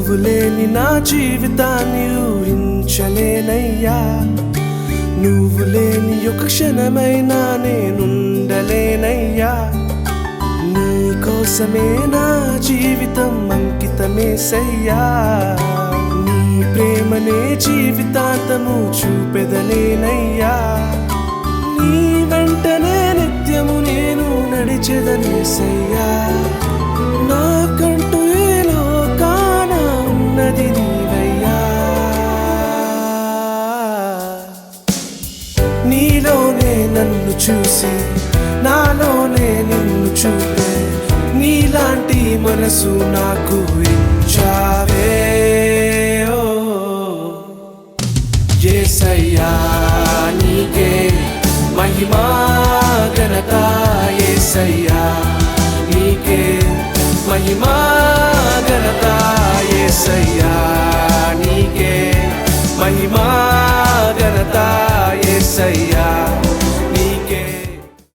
నువ్వు లేని నా జీవితాన్ని ఊహించలేనయ్యా. నువ్వు లేని ఒక క్షణమైనా నేనుండలేనయ్యా. నీ కోసమే నా జీవితం అంకితమేసయ్యా. నీ ప్రేమనే జీవితాంతము చూపెదనేనయ్యా. నీ వెంటనే నిత్యము నేను నడిచెదనేసయ్యా. నాకంటూ ఈ లోకాన ఉన్నది నీవయ్యా. నీలోనే నన్ను చూసి నాలోనే నిన్ను చూపే నీలాంటి మనసు నాకు ఇచ్చావే. ఓ యేసయ్యా నీకే మహిమా ఘనత. యేసయ్యా నీకే మహిమా ఘనత. యేసయ్యా నీకే మహిమా ఘనత. యేసయ్యా